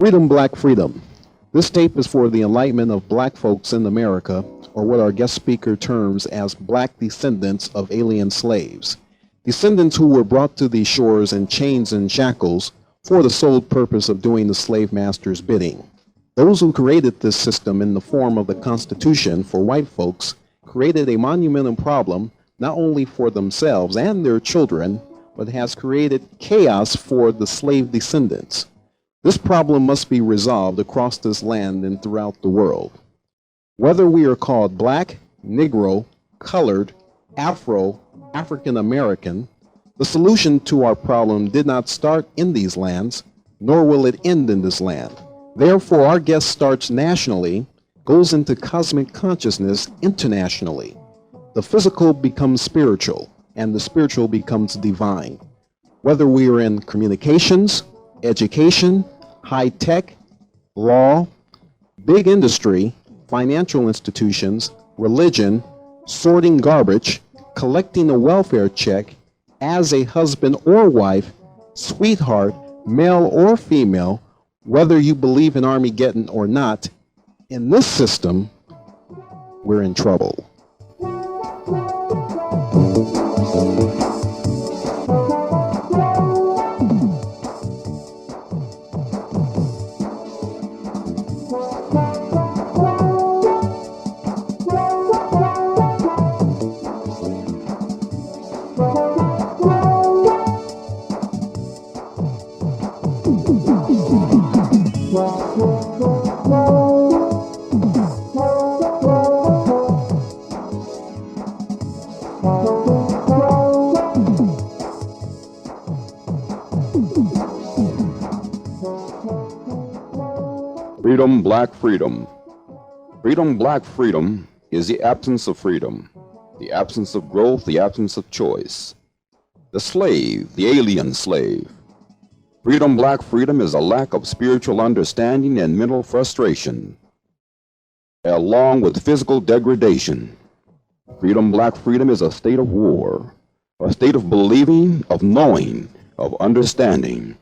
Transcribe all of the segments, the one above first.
Freedom, Black Freedom. This tape is for the enlightenment of black folks in America, or what our guest speaker terms as black descendants of alien slaves. Descendants who were brought to these shores in chains and shackles for the sole purpose of doing the slave master's bidding. Those who created this system in the form of the Constitution for white folks created a monumental problem not only for themselves and their children, but has created chaos for the slave descendants. This problem must be resolved across this land and throughout the world. Whether we are called black, Negro, colored, Afro, African American, the solution to our problem did not start in these lands, nor will it end in this land. Therefore, our guest starts nationally, goes into cosmic consciousness internationally. The physical becomes spiritual, and the spiritual becomes divine. Whether we are in communications, education, high tech, law, big industry, financial institutions, religion, sorting garbage, collecting a welfare check, as a husband or wife, sweetheart, male or female, whether you believe in Armageddon or not, in this system, we're in trouble. Freedom, black freedom. Freedom, black freedom is the absence of freedom, the absence of growth, the absence of choice. The slave, the alien slave. Freedom, black freedom is a lack of spiritual understanding and mental frustration, along with physical degradation. Freedom, black freedom is a state of war, a state of believing, of knowing, of understanding.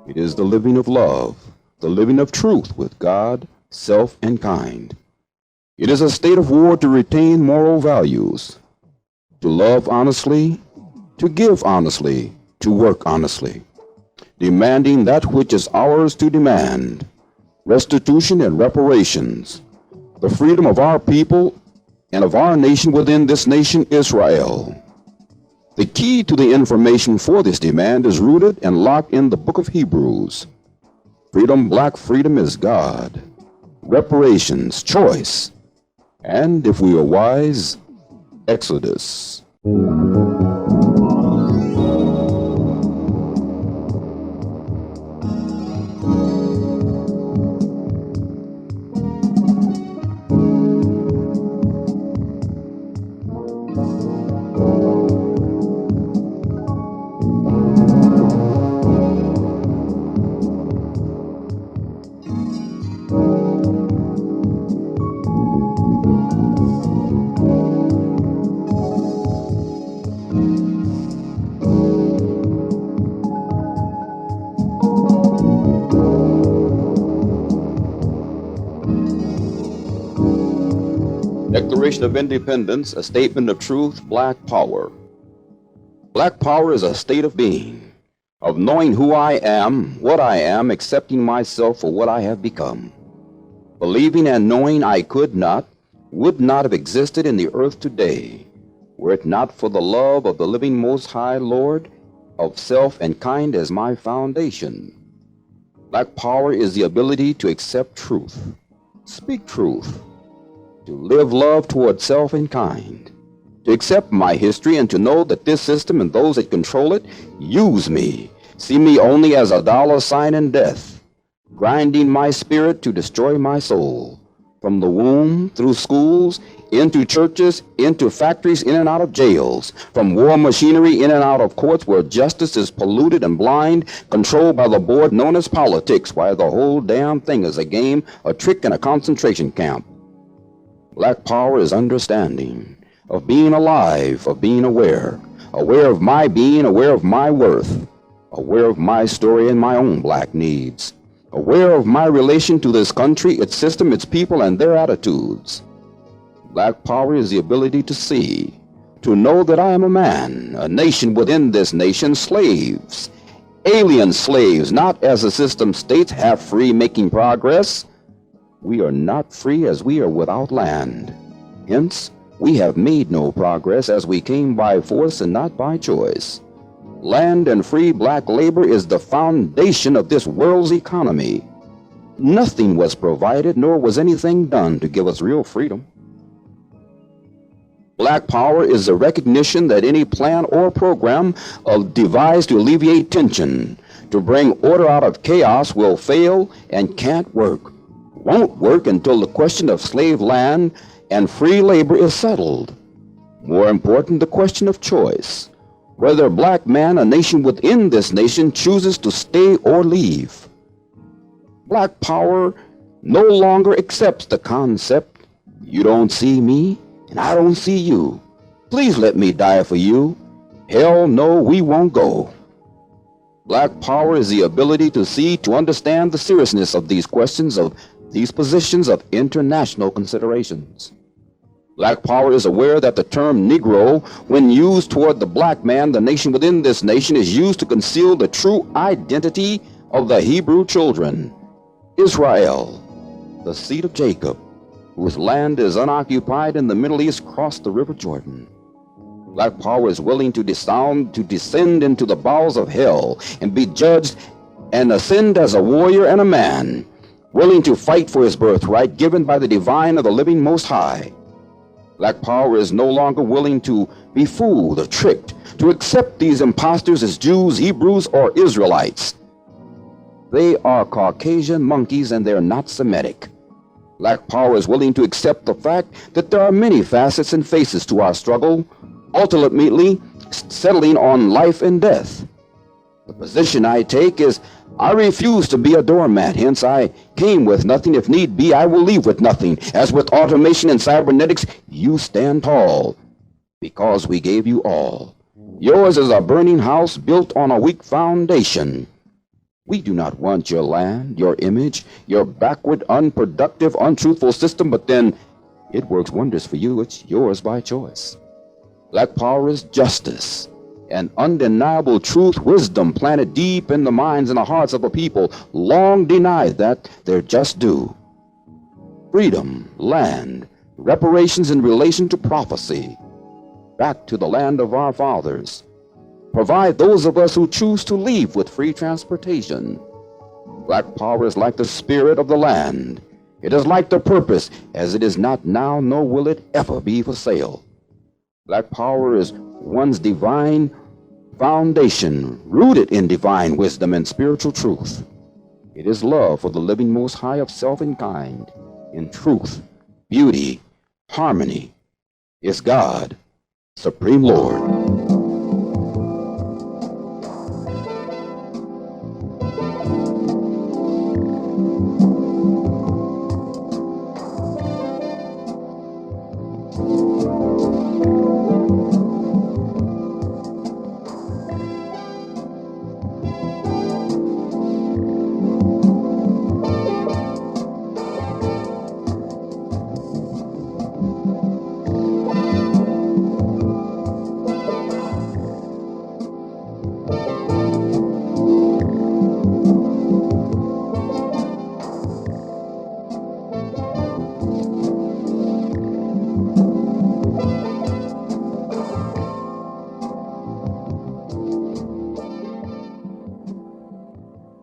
It is the living of love, the living of truth with God, self, and kind. It is a state of war to retain moral values, to love honestly, to give honestly, to work honestly, demanding that which is ours to demand, restitution and reparations, the freedom of our people and of our nation within this nation, Israel. The key to the information for this demand is rooted and locked in the book of Hebrews. Freedom, black freedom is God, reparations, choice, and if we are wise, Exodus. Declaration of Independence, a statement of truth, black power. Black power is a state of being, of knowing who I am, what I am, accepting myself for what I have become, believing and knowing I could not, would not have existed in the earth today, were it not for the love of the living Most High Lord, of self and kind as my foundation. Black power is the ability to accept truth, speak truth, to live love toward self and kind, to accept my history and to know that this system and those that control it use me, see me only as a dollar sign in death, grinding my spirit to destroy my soul. From the womb, through schools, into churches, into factories, in and out of jails, from war machinery, in and out of courts where justice is polluted and blind, controlled by the board known as politics, while the whole damn thing is a game, a trick, and a concentration camp. Black power is understanding, of being alive, of being aware of my being, aware of my worth, aware of my story and my own black needs, aware of my relation to this country, its system, its people, and their attitudes. Black power is the ability to see, to know that I am a man, a nation within this nation, slaves, alien slaves, not as the system states, half free, making progress. We are not free as we are without land. Hence, we have made no progress as we came by force and not by choice. Land and free black labor is the foundation of this world's economy. Nothing was provided, nor was anything done to give us real freedom. Black power is the recognition that any plan or program devised to alleviate tension, to bring order out of chaos, will fail and can't work. Won't work until the question of slave land and free labor is settled. More important, the question of choice, whether a black man, a nation within this nation, chooses to stay or leave. Black power no longer accepts the concept, you don't see me and I don't see you. Please let me die for you. Hell no, we won't go. Black power is the ability to see, to understand the seriousness of these questions, of these positions of international considerations. Black power is aware that the term Negro, when used toward the black man, the nation within this nation, is used to conceal the true identity of the Hebrew children. Israel, the seed of Jacob, whose land is unoccupied in the Middle East, crossed the river Jordan. Black power is willing to descend into the bowels of hell and be judged and ascend as a warrior and a man, willing to fight for his birthright given by the divine of the living Most High. Black power is no longer willing to be fooled or tricked, to accept these impostors as Jews, Hebrews, or Israelites. They are Caucasian monkeys and they're not Semitic. Black power is willing to accept the fact that there are many facets and faces to our struggle, ultimately settling on life and death. The position I take is I refuse to be a doormat, hence I came with nothing. If need be, I will leave with nothing. As with automation and cybernetics, you stand tall, because we gave you all. Yours is a burning house built on a weak foundation. We do not want your land, your image, your backward, unproductive, untruthful system, but then it works wonders for you. It's yours by choice. Black power is justice, an undeniable truth, wisdom planted deep in the minds and the hearts of a people long denied that their just due. Freedom, land, reparations in relation to prophecy, back to the land of our fathers. Provide those of us who choose to leave with free transportation. Black power is like the spirit of the land. It is like the purpose, as it is not now, nor will it ever be for sale. Black power is one's divine foundation, rooted in divine wisdom and spiritual truth. It is love for the living Most High of self and kind, in truth, beauty, harmony. Is God, Supreme Lord.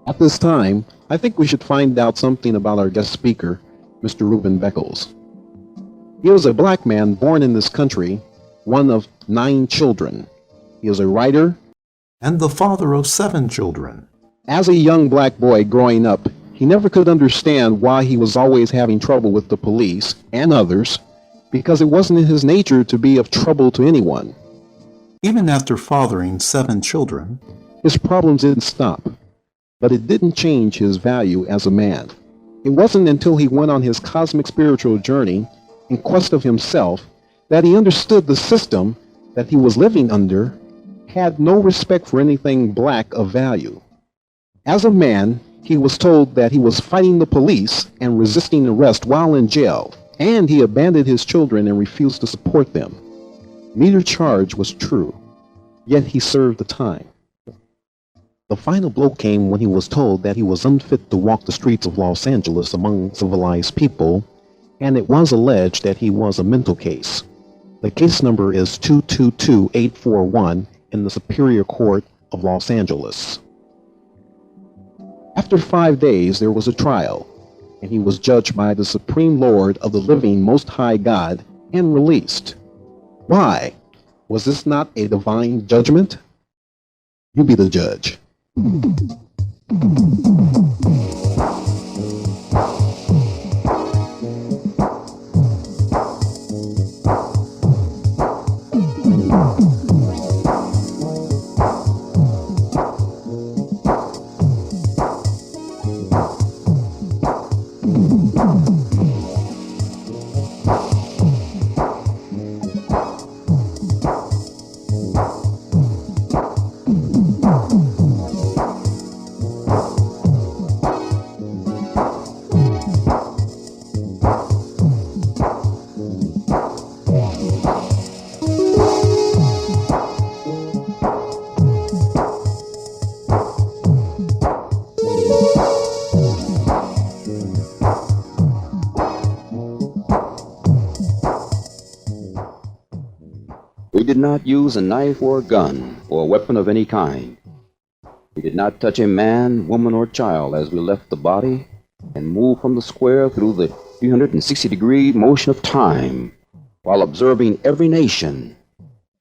At this time, I think we should find out something about our guest speaker, Mr. Ruben Beckles. He was a black man born in this country, one of 9 children. He is a writer, and the father of 7 children. As a young black boy growing up, he never could understand why he was always having trouble with the police and others, because it wasn't in his nature to be of trouble to anyone. Even after fathering 7 children, His problems didn't stop, but it didn't change his value as a man. It wasn't until he went on his cosmic spiritual journey in quest of himself that he understood the system that he was living under had no respect for anything black of value. As a man, he was told that he was fighting the police and resisting arrest while in jail, and he abandoned his children and refused to support them. Neither charge was true, yet he served the time. The final blow came when he was told that he was unfit to walk the streets of Los Angeles among civilized people, and it was alleged that he was a mental case. The case number is 222841 in the Superior Court of Los Angeles. After 5 days, there was a trial, and he was judged by the Supreme Lord of the living Most High God and released. Why? Was this not a divine judgment? You be the judge. We did not use a knife or a gun or a weapon of any kind. We did not touch a man, woman, or child as we left the body and moved from the square through the 360-degree motion of time while observing every nation.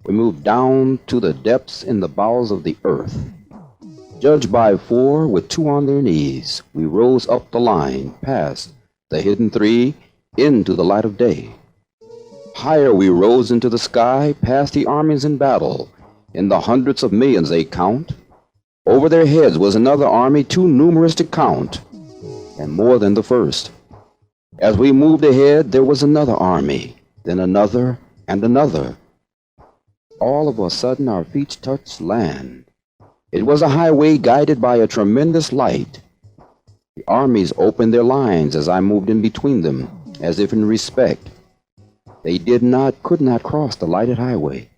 We moved down to the depths in the bowels of the earth. Judged by 4 with 2 on their knees, we rose up the line, past the hidden 3, into the light of day. Higher we rose into the sky, past the armies in battle. In the hundreds of millions they count. Over their heads was another army too numerous to count, and more than the first. As we moved ahead, there was another army, then another and another. All of a sudden our feet touched land. It was a highway guided by a tremendous light. The armies opened their lines as I moved in between them, as if in respect. They could not cross the lighted highway.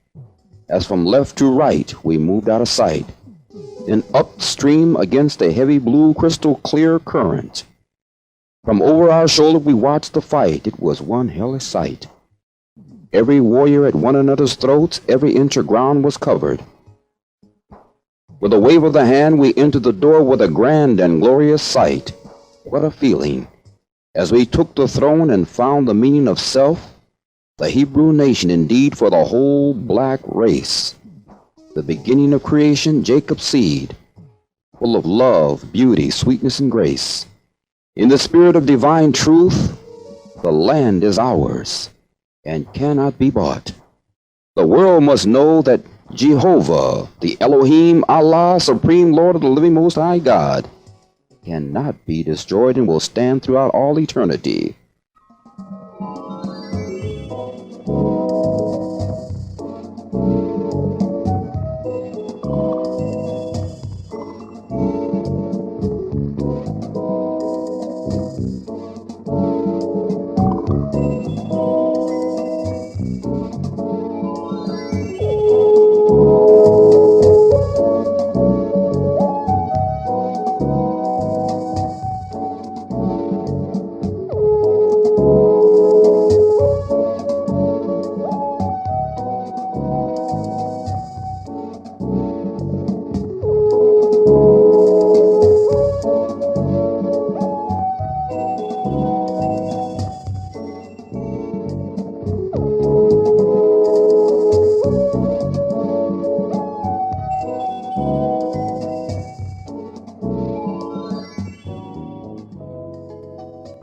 As from left to right, we moved out of sight. Then upstream against a heavy blue crystal clear current. From over our shoulder we watched the fight. It was one hellish sight. Every warrior at one another's throats, every inch of ground was covered. With a wave of the hand, we entered the door with a grand and glorious sight. What a feeling! As we took the throne and found the meaning of self, the Hebrew nation indeed for the whole black race. The beginning of creation, Jacob's seed, full of love, beauty, sweetness, and grace. In the spirit of divine truth, the land is ours and cannot be bought. The world must know that Jehovah, the Elohim, Allah, Supreme Lord of the living Most High God, cannot be destroyed and will stand throughout all eternity.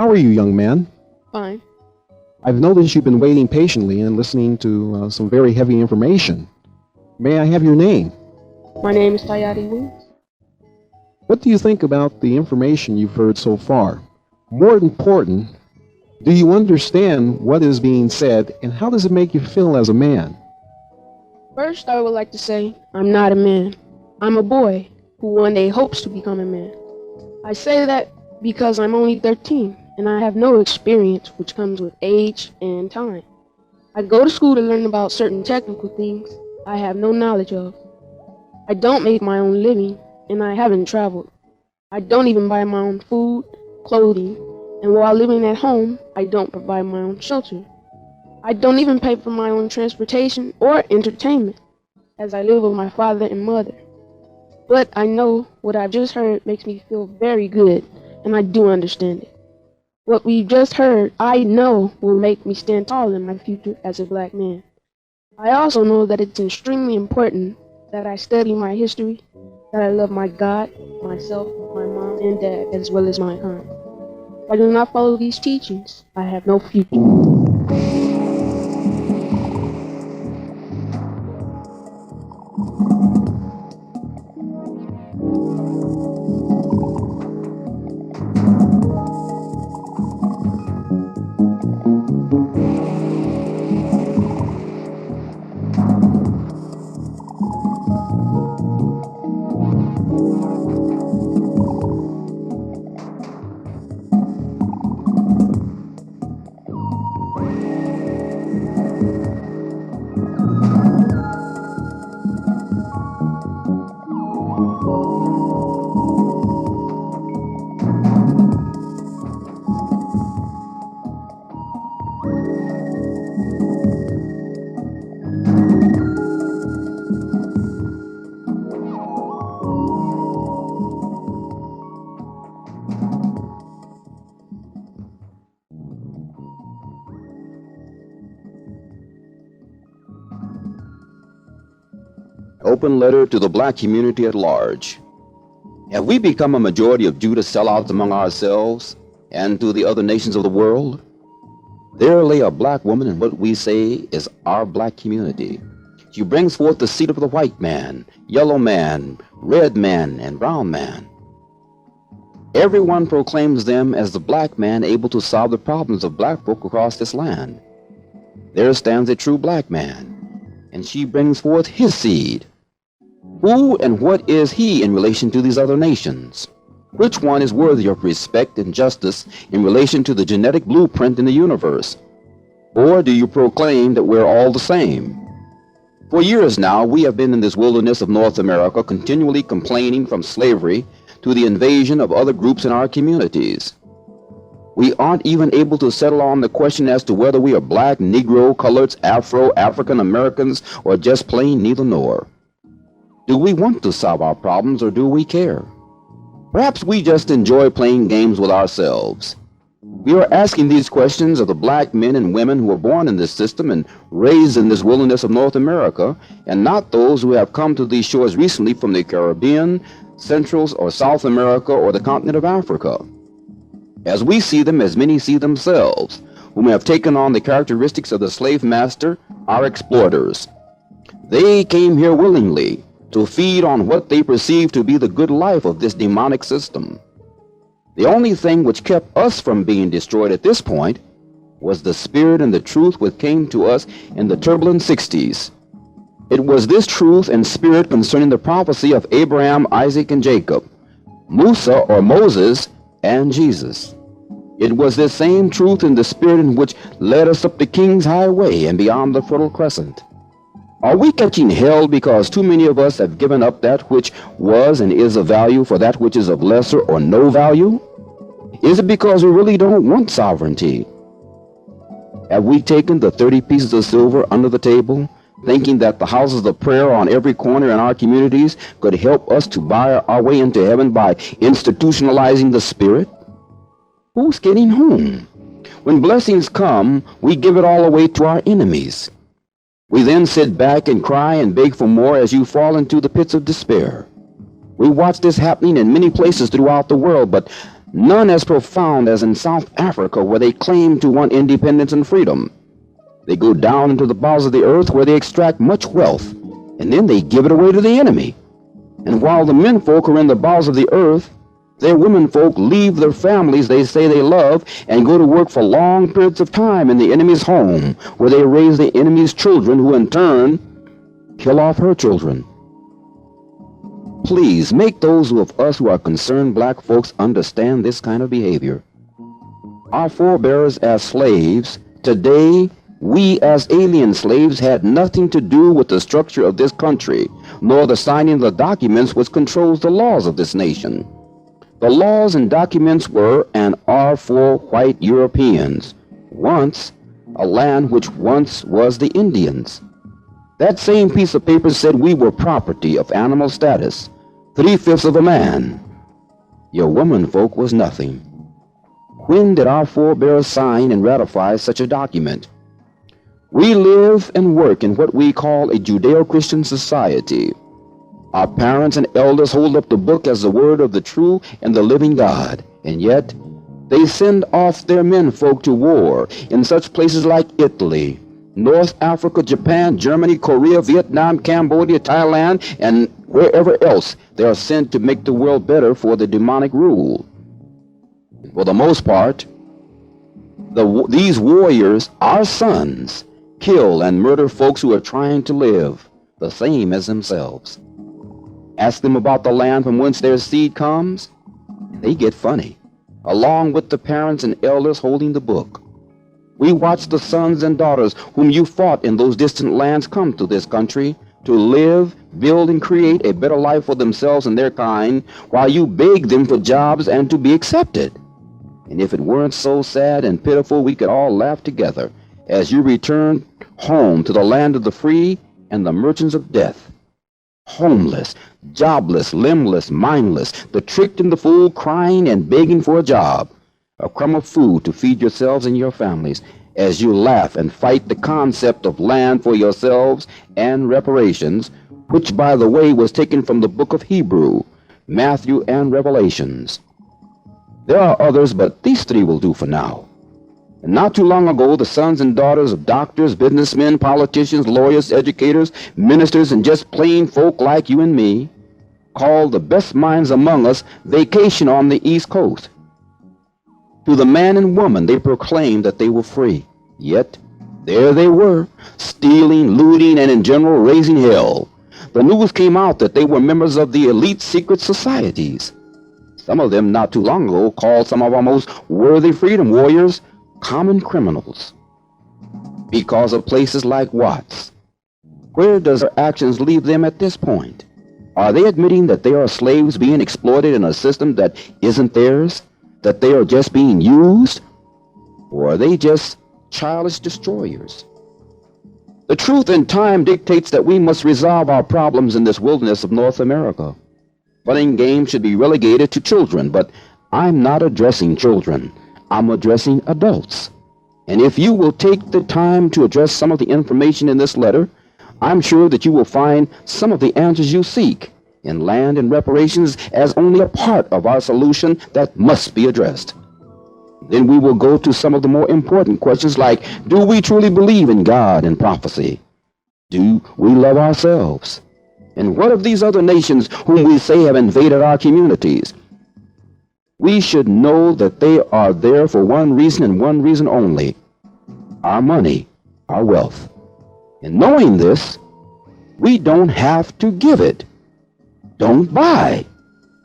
How are you, young man? Fine. I've noticed you've been waiting patiently and listening to some very heavy information. May I have your name? My name is Tayati Woods. What do you think about the information you've heard so far? More important, do you understand what is being said, and how does it make you feel as a man? First, I would like to say I'm not a man. I'm a boy who one day hopes to become a man. I say that because I'm only 13 and I have no experience, which comes with age and time. I go to school to learn about certain technical things I have no knowledge of. I don't make my own living, and I haven't traveled. I don't even buy my own food, clothing, and while living at home, I don't provide my own shelter. I don't even pay for my own transportation or entertainment, as I live with my father and mother. But I know what I've just heard makes me feel very good, and I do understand it. What we've just heard, I know will make me stand tall in my future as a black man. I also know that it's extremely important that I study my history, that I love my God, myself, my mom and dad, as well as my kind. If I do not follow these teachings, I have no future. Open letter to the black community at large. Have we become a majority of Judah sellouts among ourselves and to the other nations of the world? There lay a black woman in what we say is our black community. She brings forth the seed of the white man, yellow man, red man, and brown man. Everyone proclaims them as the black man able to solve the problems of black folk across this land. There stands a true black man, and she brings forth his seed. Who and what is he in relation to these other nations? Which one is worthy of respect and justice in relation to the genetic blueprint in the universe? Or do you proclaim that we're all the same? For years now, we have been in this wilderness of North America continually complaining from slavery to the invasion of other groups in our communities. We aren't even able to settle on the question as to whether we are black, Negro, coloreds, Afro, African Americans, or just plain neither nor. Do we want to solve our problems or do we care? Perhaps we just enjoy playing games with ourselves. We are asking these questions of the black men and women who were born in this system and raised in this wilderness of North America, and not those who have come to these shores recently from the Caribbean, Central or South America, or the continent of Africa. As we see them, as many see themselves, whom have taken on the characteristics of the slave master, our exploiters. They came here willingly to feed on what they perceive to be the good life of this demonic system. The only thing which kept us from being destroyed at this point was the spirit and the truth which came to us in the turbulent 60s. It was this truth and spirit concerning the prophecy of Abraham, Isaac, and Jacob, Musa or Moses, and Jesus. It was this same truth and the spirit in which led us up the King's Highway and beyond the Fertile Crescent. Are we catching hell because too many of us have given up that which was and is of value for that which is of lesser or no value? Is it because we really don't want sovereignty? Have we taken the 30 pieces of silver under the table, thinking that the houses of prayer on every corner in our communities could help us to buy our way into heaven by institutionalizing the Spirit? Who's getting home? When blessings come, we give it all away to our enemies. We then sit back and cry and beg for more as you fall into the pits of despair. We watch this happening in many places throughout the world, but none as profound as in South Africa, where they claim to want independence and freedom. They go down into the bowels of the earth where they extract much wealth, and then they give it away to the enemy. And while the men folk are in the bowels of the earth, their women folk leave their families they say they love and go to work for long periods of time in the enemy's home, where they raise the enemy's children, who in turn kill off her children. Please make those of us who are concerned black folks understand this kind of behavior. Our forebears as slaves, today we as alien slaves had nothing to do with the structure of this country, nor the signing of the documents which controls the laws of this nation. The laws and documents were and are for white Europeans, once a land which once was the Indians. That same piece of paper said we were property of animal status, 3/5 of a man. Your woman folk was nothing. When did our forebears sign and ratify such a document? We live and work in what we call a Judeo-Christian society. Our parents and elders hold up the book as the word of the true and the living God, and yet they send off their men folk to war in such places like Italy, North Africa, Japan, Germany, Korea, Vietnam, Cambodia, Thailand, and wherever else they are sent to make the world better for the demonic rule. For the most part, these warriors, our sons, kill and murder folks who are trying to live the same as themselves. Ask them about the land from whence their seed comes, and they get funny, along with the parents and elders holding the book. We watch the sons and daughters whom you fought in those distant lands come to this country to live, build, and create a better life for themselves and their kind, while you beg them for jobs and to be accepted. And if it weren't so sad and pitiful, we could all laugh together as you return home to the land of the free and the merchants of death. Homeless, jobless, limbless, mindless, the tricked and the fool, crying and begging for a job, a crumb of food to feed yourselves and your families, as you laugh and fight the concept of land for yourselves and reparations, which, by the way, was taken from the book of Hebrew, Matthew, and Revelations. There are others, but these three will do for now. And not too long ago, the sons and daughters of doctors, businessmen, politicians, lawyers, educators, ministers, and just plain folk like you and me, called the best minds among us, vacation on the East Coast. To the man and woman, they proclaimed that they were free. Yet, there they were, stealing, looting, and in general raising hell. The news came out that they were members of the elite secret societies. Some of them, not too long ago, called some of our most worthy freedom warriors common criminals. Because of places like Watts. Where does their actions leave them at this point? Are they admitting that they are slaves being exploited in a system that isn't theirs? That they are just being used? Or are they just childish destroyers? The truth in time dictates that we must resolve our problems in this wilderness of North America. Fun and games should be relegated to children, but I'm not addressing children. I'm addressing adults. And if you will take the time to address some of the information in this letter, I'm sure that you will find some of the answers you seek in land and reparations as only a part of our solution that must be addressed. Then we will go to some of the more important questions like, do we truly believe in God and prophecy? Do we love ourselves? And what of these other nations whom we say have invaded our communities? We should know that they are there for one reason and one reason only: our money, our wealth. And knowing this, we don't have to give it. Don't buy,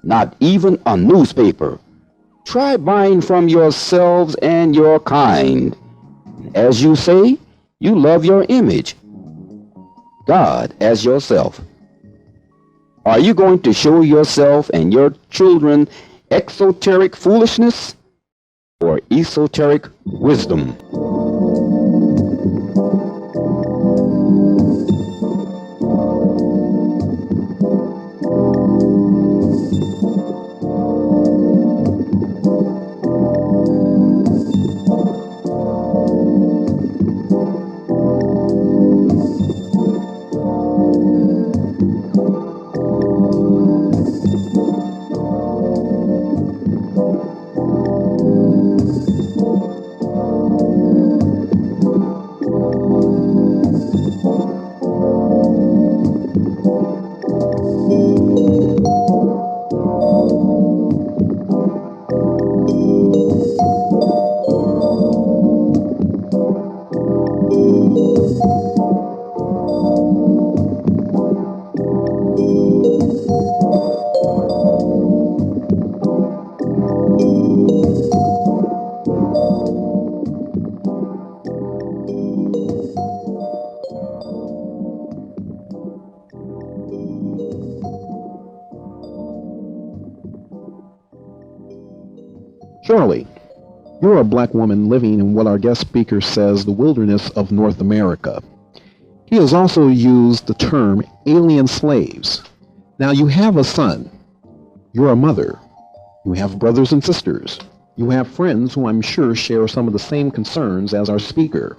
not even a newspaper. Try buying from yourselves and your kind. As you say, you love your image, God as yourself. Are you going to show yourself and your children exoteric foolishness or esoteric wisdom? Shirley, you're a black woman living in what our guest speaker says the wilderness of North America. He has also used the term alien slaves. Now you have a son. You're a mother. You have brothers and sisters. You have friends who I'm sure share some of the same concerns as our speaker.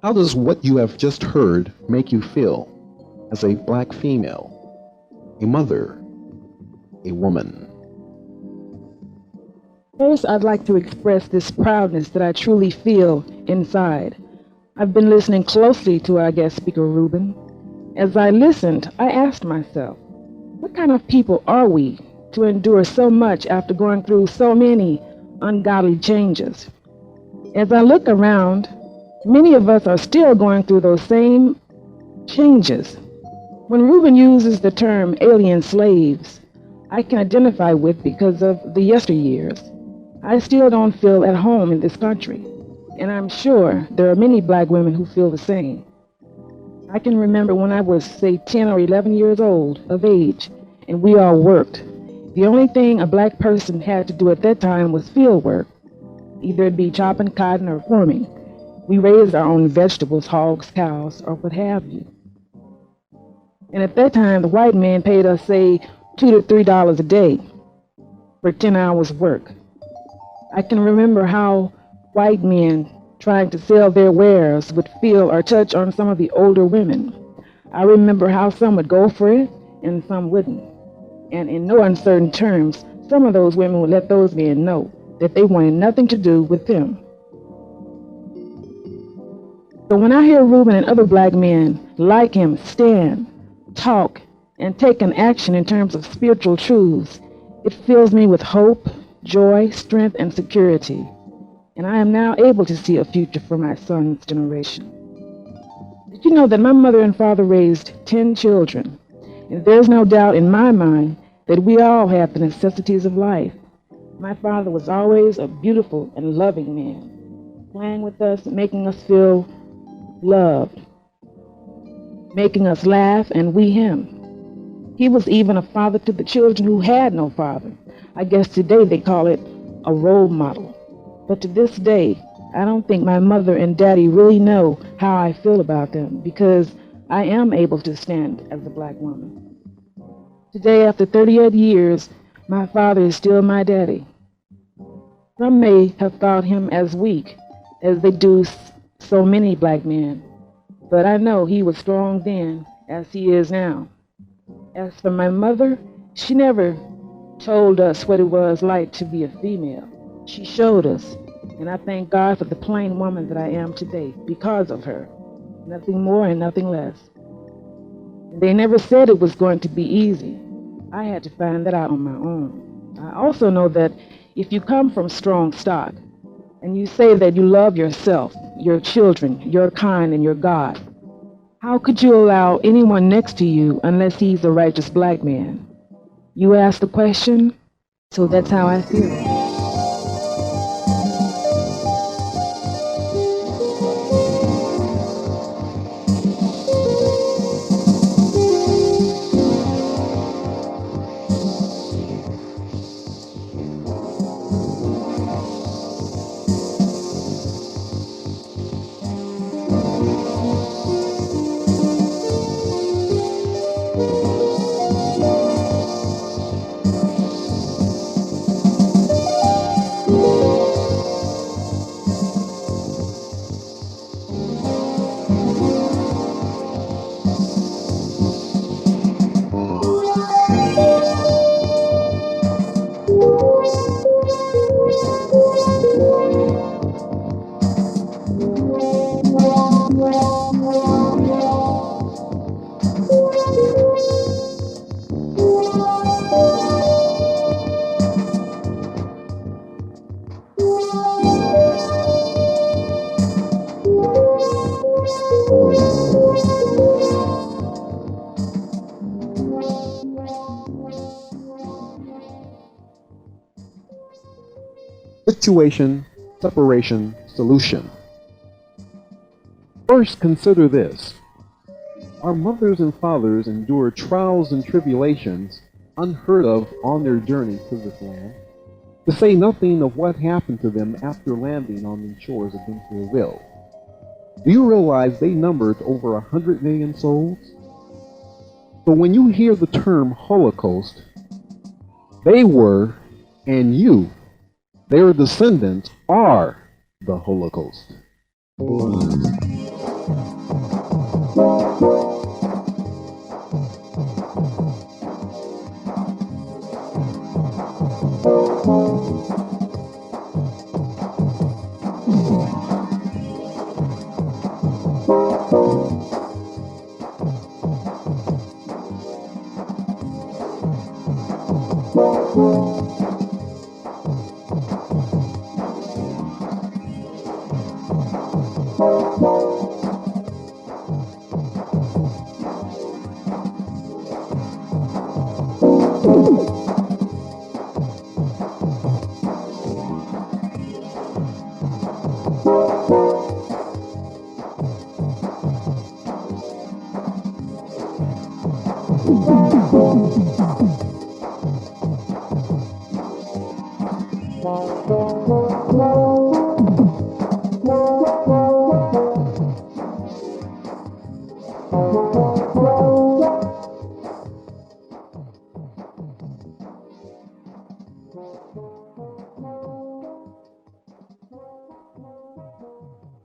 How does what you have just heard make you feel as a black female, a mother, a woman? First, I'd like to express this proudness that I truly feel inside. I've been listening closely to our guest speaker, Ruben. As I listened, I asked myself, what kind of people are we to endure so much after going through so many ungodly changes? As I look around, many of us are still going through those same changes. When Ruben uses the term alien slaves, I can identify with because of the yesteryears. I still don't feel at home in this country, and I'm sure there are many black women who feel the same. I can remember when I was, say, 10 or 11 years old of age, and we all worked. The only thing a black person had to do at that time was field work, either it be chopping cotton or farming. We raised our own vegetables, hogs, cows, or what have you. And at that time, the white man paid us, say, $2 to $3 a day for 10 hours work. I can remember how white men trying to sell their wares would feel or touch on some of the older women. I remember how some would go for it and some wouldn't. And in no uncertain terms, some of those women would let those men know that they wanted nothing to do with them. So when I hear Ruben and other black men like him stand, talk, and take an action in terms of spiritual truths, it fills me with hope, joy, strength, and security. And I am now able to see a future for my son's generation. Did you know that my mother and father raised 10 children? And there's no doubt in my mind that we all have the necessities of life. My father was always a beautiful and loving man, playing with us, making us feel loved, making us laugh, and we him. He was even a father to the children who had no father. I guess today they call it a role model. But to this day, I don't think my mother and daddy really know how I feel about them, because I am able to stand as a black woman. Today, after 38 years, my father is still my daddy. Some may have thought him as weak as they do so many black men, but I know he was strong then as he is now. As for my mother, she never told us what it was like to be a female. She showed us, and I thank God for the plain woman that I am today because of her. Nothing more and nothing less. They never said it was going to be easy. I had to find that out on my own. I also know that if you come from strong stock, and you say that you love yourself, your children, your kind, and your God, how could you allow anyone next to you unless he's a righteous black man? You ask the question, so that's how I feel. Situation, separation, solution. First, consider this. Our mothers and fathers endured trials and tribulations unheard of on their journey to this land. to say nothing of what happened to them after landing on these shores against their will. Do you realize they numbered over 100 million souls? So when you hear the term Holocaust, they were, and you, their descendants, are the Holocaust.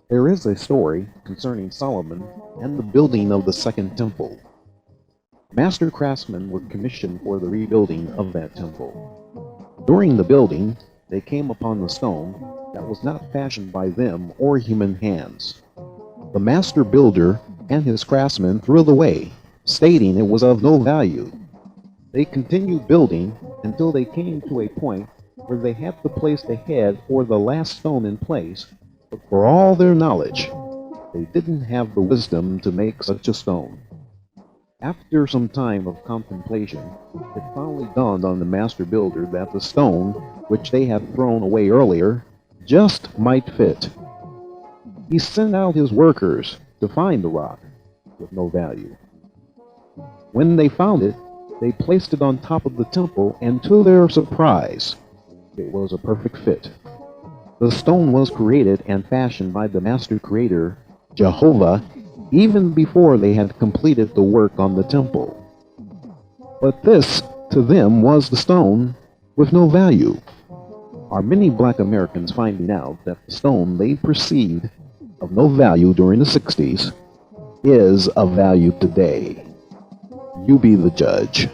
There is a story concerning Solomon and the building of the Second Temple. Master craftsmen were commissioned for the rebuilding of that temple. During the building, they came upon the stone that was not fashioned by them or human hands. The master builder and his craftsmen threw it away, stating it was of no value. They continued building until they came to a point where they had to place the head or the last stone in place. But for all their knowledge, they didn't have the wisdom to make such a stone. After some time of contemplation, it finally dawned on the master builder that the stone, which they had thrown away earlier, just might fit. He sent out his workers to find the rock with no value. When they found it, they placed it on top of the temple, and to their surprise, it was a perfect fit. The stone was created and fashioned by the master creator, Jehovah, even before they had completed the work on the temple. But this, to them, was the stone with no value. Are many black Americans finding out that the stone they perceived of no value during the 60s is of value today? You be the judge.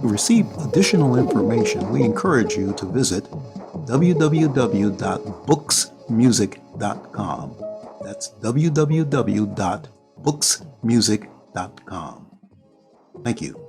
To receive additional information, we encourage you to visit www.booksmusic.com. That's www.booksmusic.com. Thank you.